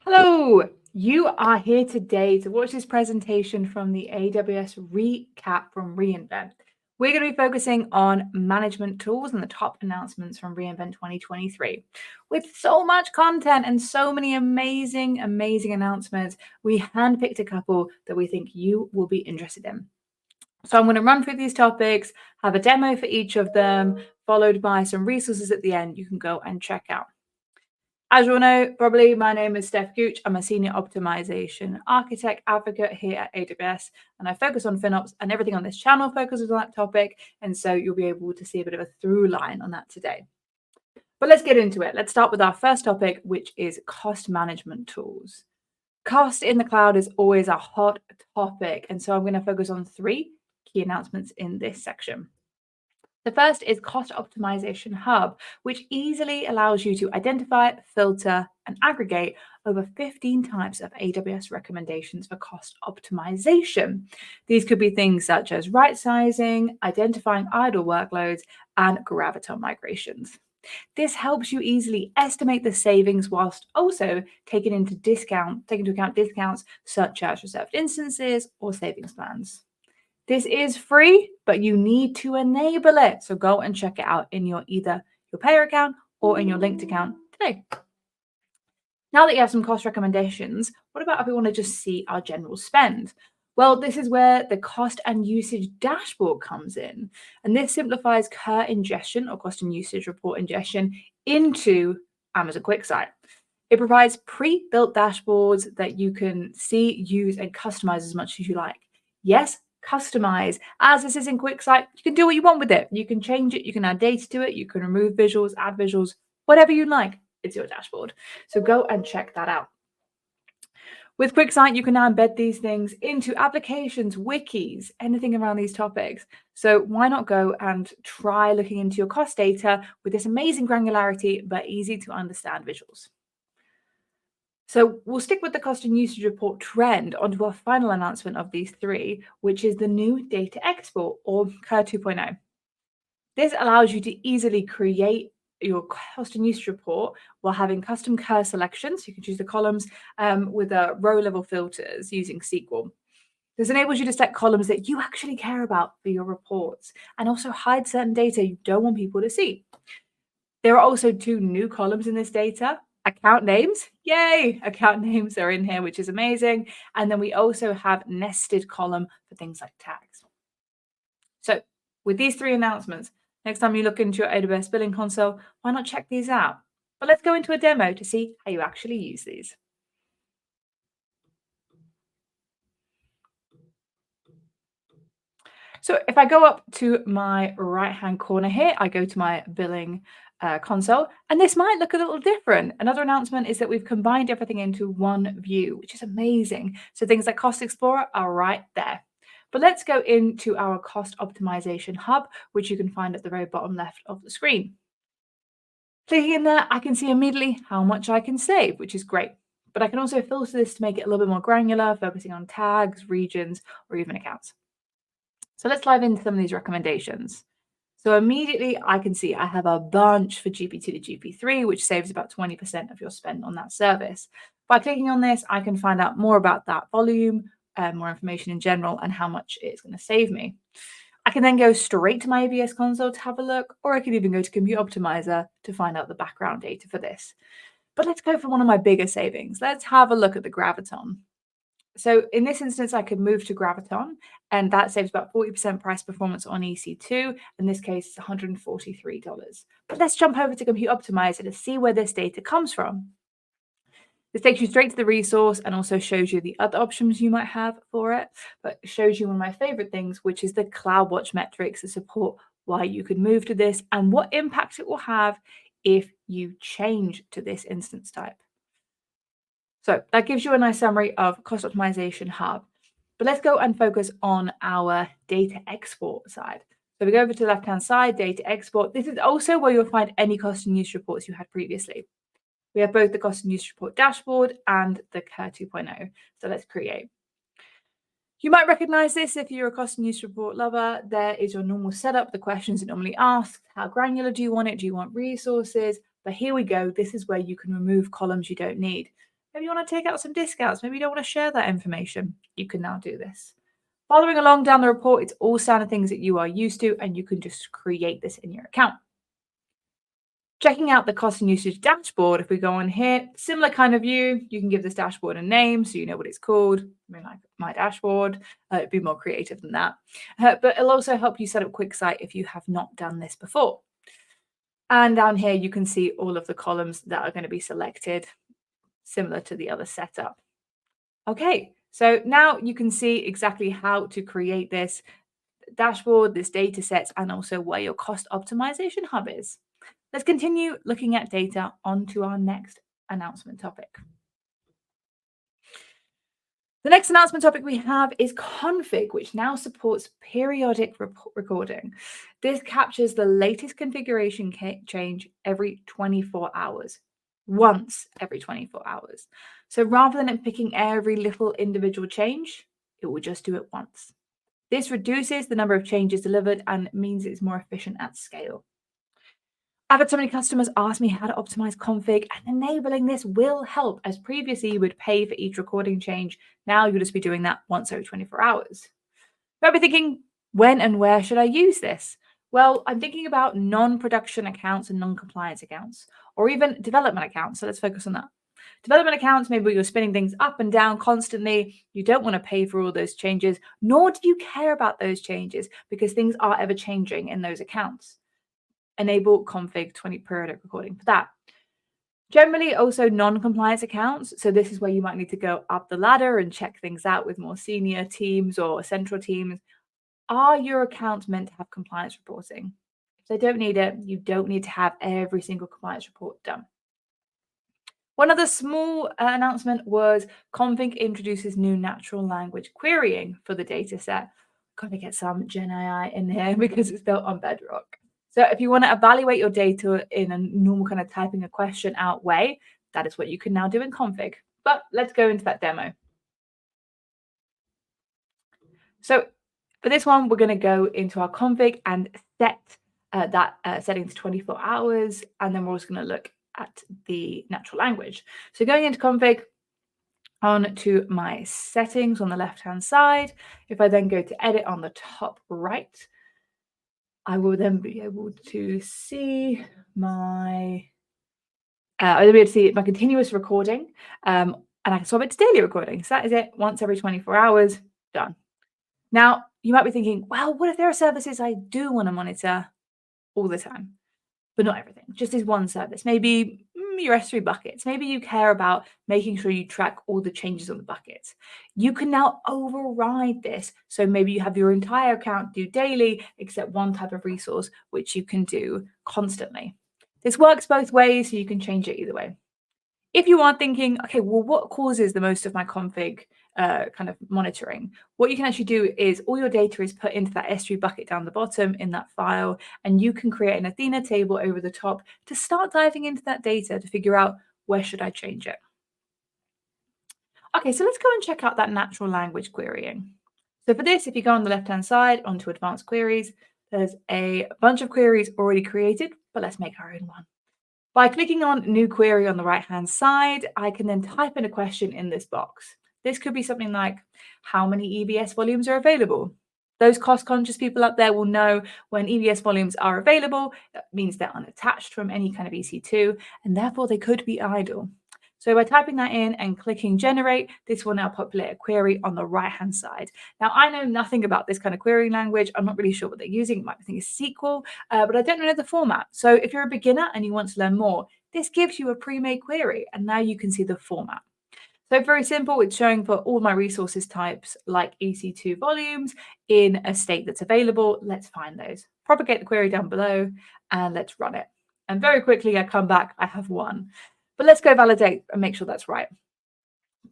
Hello, you are here today to watch this presentation from the AWS recap from reInvent. We're going to be focusing on management tools and the top announcements from reInvent 2023. With so much content and so many amazing announcements, we handpicked a couple that we think you will be interested in. So I'm going to run through these topics, have a demo for each of them, followed by some resources at the end you can go and check out. As you all know, probably my name is Steph. I'm a senior optimization architect advocate here at AWS, and I focus on FinOps, and everything on this channel focuses on that topic. And so you'll be able to see a bit of a through line on that today. But let's get into it. Let's start with our first topic, which is cost management tools. Cost in the cloud is always a hot topic. And so I'm going to focus on three key announcements in this section. The first is Cost Optimization Hub, which easily allows you to identify, filter, and aggregate over 15 types of AWS recommendations for cost optimization. These could be things such as right sizing, identifying idle workloads, and Graviton migrations. This helps you easily estimate the savings whilst also taking into account discounts such as reserved instances or savings plans. This is free, but you need to enable it. So go and check it out in either your payer account or in your linked account today. Now that you have some cost recommendations, what about if we want to just see our general spend? Well, this is where the cost and usage dashboard comes in. And this simplifies CUR ingestion or cost and usage report ingestion into Amazon QuickSight. It provides pre-built dashboards that you can see, use, and customize as much as you like. Yes, customize. As this is in QuickSight, you can do what you want with it. You can change it, you can add data to it, you can remove visuals, add visuals, whatever you like. It's your dashboard. So go and check that out. With QuickSight, you can now embed these things into applications, wikis, anything around these topics. So why not go and try looking into your cost data with this amazing granularity, but easy to understand visuals. So we'll stick with the cost and usage report trend onto our final announcement of these three, which is the new data export or CUR 2.0. This allows you to easily create your cost and usage report while having custom CUR selections. You can choose the columns with row level filters using SQL. This enables you to set columns that you actually care about for your reports and also hide certain data you don't want people to see. There are also two new columns in this data. Account names, yay! Account names are in here, which is amazing. And then we also have nested column for things like tags. So with these three announcements, next time you look into your AWS billing console, why not check these out? But let's go into a demo to see how you actually use these. So if I go up to my right-hand corner here, I go to my billing console, and this might look a little different. Another announcement is that we've combined everything into one view, which is amazing. So things like Cost Explorer are right there. But let's go into our Cost Optimization Hub, which you can find at the very bottom left of the screen. Clicking in there, I can see immediately how much I can save, which is great. But I can also filter this to make it a little bit more granular, focusing on tags, regions, or even accounts. So let's dive into some of these recommendations. So immediately I can see I have a bunch for GP2 to GP3, which saves about 20% of your spend on that service. By clicking on this, I can find out more about that volume, more information in general, and how much it's going to save me. I can then go straight to my AWS console to have a look, or I could even go to Compute Optimizer to find out the background data for this. But let's go for one of my bigger savings. Let's have a look at the Graviton. So in this instance, I could move to Graviton, and that saves about 40% price performance on EC2. In this case, it's $143. But let's jump over to Compute Optimizer to see where this data comes from. This takes you straight to the resource and also shows you the other options you might have for it, but shows you one of my favorite things, which is the CloudWatch metrics that support why you could move to this and what impact it will have if you change to this instance type. So that gives you a nice summary of Cost Optimization Hub. But let's go and focus on our data export side. So we go over to the left-hand side, data export. This is also where you'll find any cost and use reports you had previously. We have both the cost and use report dashboard and the CUR 2.0. So let's create. You might recognize this if you're a cost and use report lover. There is your normal setup, the questions it normally asks. How granular do you want it? Do you want resources? But here we go. This is where you can remove columns you don't need. Maybe you want to take out some discounts. Maybe you don't want to share that information. You can now do this. Following along down the report, it's all standard things that you are used to, and you can just create this in your account. Checking out the cost and usage dashboard, if we go on here, similar kind of view, you can give this dashboard a name so you know what it's called. I mean, like my dashboard, it'd be more creative than that. But it'll also help you set up QuickSight if you have not done this before. And down here, you can see all of the columns that are going to be selected, similar to the other setup. Okay, so now you can see exactly how to create this dashboard, this data sets, and also where your cost optimization hub is. Let's continue looking at data onto our next announcement topic. The next announcement topic we have is Config, which now supports periodic recording. This captures the latest configuration change every 24 hours, once every 24 hours. So rather than it picking every little individual change, it will just do it once. This reduces the number of changes delivered and means it's more efficient at scale. I've had so many customers ask me how to optimize config, and enabling this will help, as previously you would pay for each recording change. Now you'll just be doing that once every 24 hours. You might be thinking, when and where should I use this? Well, I'm thinking about non-production accounts and non-compliance accounts, or even development accounts. So let's focus on that. Development accounts, maybe you're spinning things up and down constantly. You don't want to pay for all those changes, nor do you care about those changes because things are ever changing in those accounts. Enable config 20 periodic recording for that. Generally, also non-compliance accounts. So this is where you might need to go up the ladder and check things out with more senior teams or central teams. Are your accounts meant to have compliance reporting? If they don't need it, you don't need to have every single compliance report done. One other small announcement was Config introduces new natural language querying for the data set. Got to get some Gen AI in here because it's built on Bedrock. So if you want to evaluate your data in a normal kind of typing a question out way, that is what you can now do in Config. But let's go into that demo. So for this one, we're going to go into our config and set that setting to 24 hours. And then we're also going to look at the natural language. So going into config, on to my settings on the left-hand side. If I then go to edit on the top right, I will then be able to see my I'll be able to see my continuous recording, and I can swap it to daily recording. So that is it. Once every 24 hours, done. Now, you might be thinking, well, what if there are services I do want to monitor all the time? But not everything, just this one service. Maybe your S3 buckets. Maybe you care about making sure you track all the changes on the buckets. You can now override this. So maybe you have your entire account do daily, except one type of resource, which you can do constantly. This works both ways, so you can change it either way. If you are thinking, okay, well, what causes the most of my config kind of monitoring? What you can actually do is all your data is put into that S3 bucket down the bottom in that file, and you can create an Athena table over the top to start diving into that data to figure out where should I change it. Okay, so let's go and check out that natural language querying. So for this, if you go on the left-hand side onto advanced queries, there's a bunch of queries already created, but let's make our own one. By clicking on New Query on the right-hand side, I can then type in a question in this box. This could be something like, how many EBS volumes are available? Those cost-conscious people up there will know when EBS volumes are available, that means they're unattached from any kind of EC2, and therefore they could be idle. So by typing that in and clicking Generate, this will now populate a query on the right-hand side. Now, I know nothing about this kind of querying language. I'm not really sure what they're using. You might think it's SQL, but I don't know the format. So if you're a beginner and you want to learn more, this gives you a pre-made query, and now you can see the format. So very simple, it's showing for all my resources types like EC2 volumes in a state that's available. Let's find those. Propagate the query down below, and let's run it. And very quickly, I come back, I have one. But let's go validate and make sure that's right.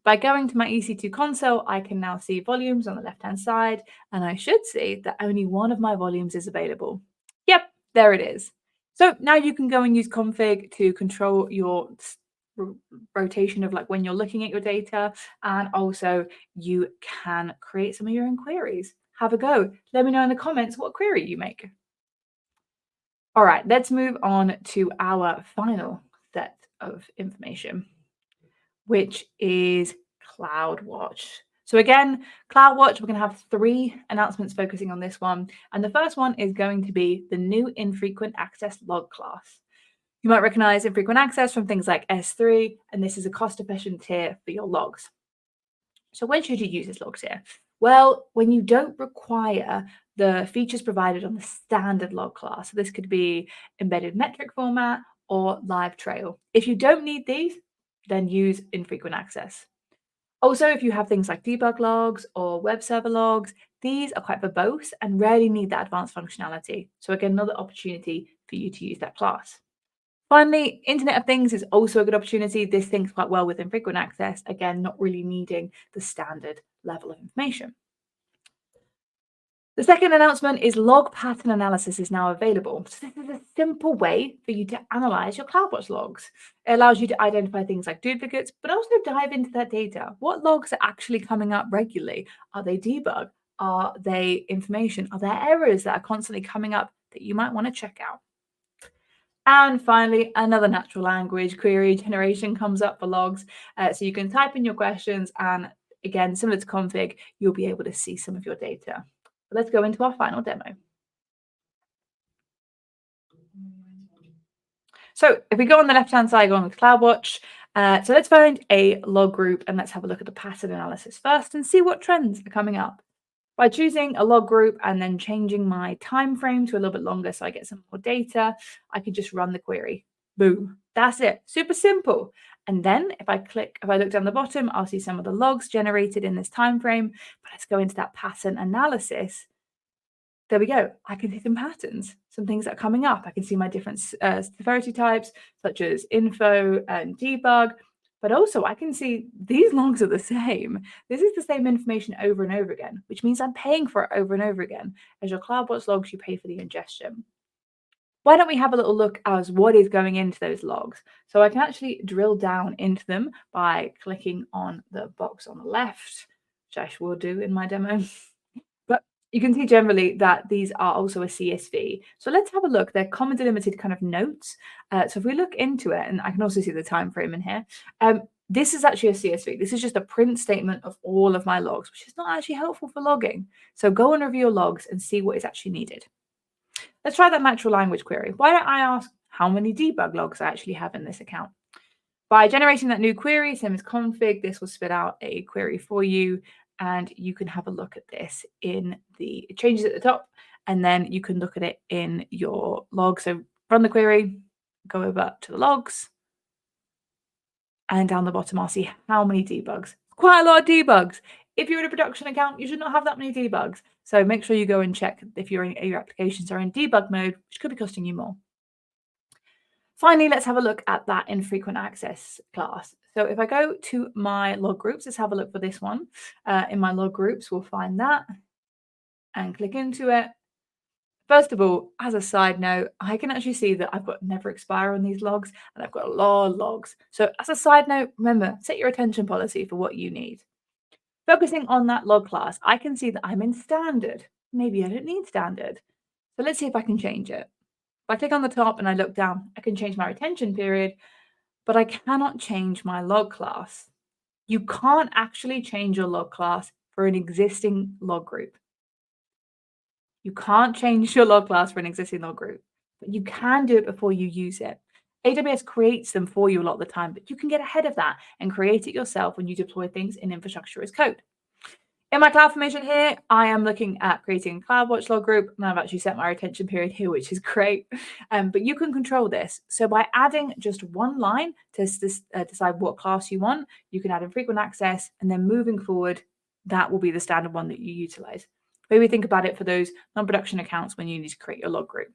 By going to my EC2 console, I can now see volumes on the left-hand side, and I should see that only one of my volumes is available. Yep, there it is. So now you can go and use config to control your rotation of like when you're looking at your data, and also you can create some of your own queries. Have a go. Let me know in the comments what query you make. All right, let's move on to our final set of information. which is CloudWatch. So again, CloudWatch, we're going to have 3 announcements focusing on this one. And the first one is going to be the new infrequent access log class. You might recognize infrequent access from things like S3, and this is a cost-efficient tier for your logs. So when should you use this log tier? Well, when you don't require the features provided on the standard log class. So this could be embedded metric format or live trail. If you don't need these, then use infrequent access. Also, if you have things like debug logs or web server logs, these are quite verbose and rarely need that advanced functionality. So again, another opportunity for you to use that class. Finally, Internet of Things is also a good opportunity. This syncs quite well with infrequent access, again, not really needing the standard level of information. The second announcement is log pattern analysis is now available. So this is a simple way for you to analyze your CloudWatch logs. It allows you to identify things like duplicates, but also dive into that data. What logs are actually coming up regularly? Are they debug? Are they information? Are there errors that are constantly coming up that you might want to check out? And finally, another natural language query generation comes up for logs. So you can type in your questions and again, similar to config, you'll be able to see some of your data. Let's go into our final demo. So if we go on the left-hand side, go on with CloudWatch. So let's find a log group and let's have a look at the pattern analysis first and see what trends are coming up. By choosing a log group and then changing my time frame to a little bit longer so I get some more data, I can just run the query. Boom. That's it. Super simple. And then if I look down the bottom, I'll see some of the logs generated in this time frame. But let's go into that pattern analysis. There we go. I can see some patterns, some things that are coming up. I can see my different severity types, such as info and debug. But also I can see these logs are the same. This is the same information over and over again, which means I'm paying for it over and over again. As your CloudWatch logs, you pay for the ingestion. Why don't we have a little look as what is going into those logs? So I can actually drill down into them by clicking on the box on the left, which I will do in my demo. But you can see generally that these are also a CSV. So let's have a look. They're comma delimited kind of notes. So if we look into it, and I can also see the time frame in here, this is actually a CSV. This is just a print statement of all of my logs, which is not actually helpful for logging. So go and review your logs and see what is actually needed. Let's try that natural language query. Why don't I ask how many debug logs I actually have in this account? By generating that new query, same as config, this will spit out a query for you. And you can have a look at this in the changes at the top, and then you can look at it in your log. So run the query, go over to the logs, and down the bottom, I'll see how many debugs. Quite a lot of debugs. If you're in a production account, you should not have that many debugs. So make sure you go and check if your applications are in debug mode, which could be costing you more. Finally, let's have a look at that infrequent access class. So if I go to my log groups, let's have a look for this one. In my log groups, we'll find that and click into it. First of all, as a side note, I can actually see that I've got never expire on these logs, and I've got a lot of logs. So as a side note, remember, set your attention policy for what you need. Focusing on that log class, I can see that I'm in standard. Maybe I don't need standard. So let's see if I can change it. If I click on the top and I look down, I can change my retention period, but I cannot change my log class. You can't actually change your log class for an existing log group. You can't change your log class for an existing log group, but you can do it before you use it. AWS creates them for you a lot of the time, but you can get ahead of that and create it yourself when you deploy things in infrastructure as code. In my CloudFormation here, I am looking at creating a CloudWatch log group, and I've actually set my retention period here, which is great. But you can control this. So by adding just one line to decide what class you want, you can add infrequent access, and then moving forward, that will be the standard one that you utilize. Maybe think about it for those non-production accounts when you need to create your log group.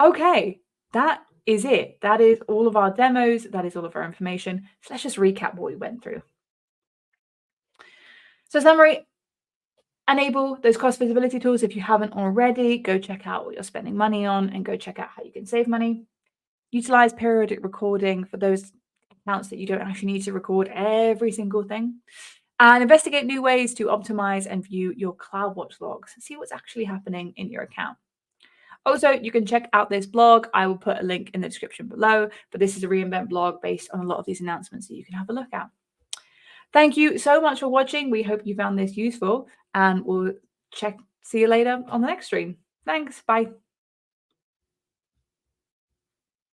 Okay, that is it. That is all of our demos. That is all of our information. So let's just recap what we went through. So summary, enable those cost visibility tools. If you haven't already, go check out what you're spending money on and go check out how you can save money. Utilize periodic recording for those accounts that you don't actually need to record every single thing. And investigate new ways to optimize and view your CloudWatch logs. See what's actually happening in your account. Also, you can check out this blog. I will put a link in the description below, but this is a reInvent blog based on a lot of these announcements that you can have a look at. Thank you so much for watching. We hope you found this useful, and we'll see you later on the next stream. Thanks. Bye.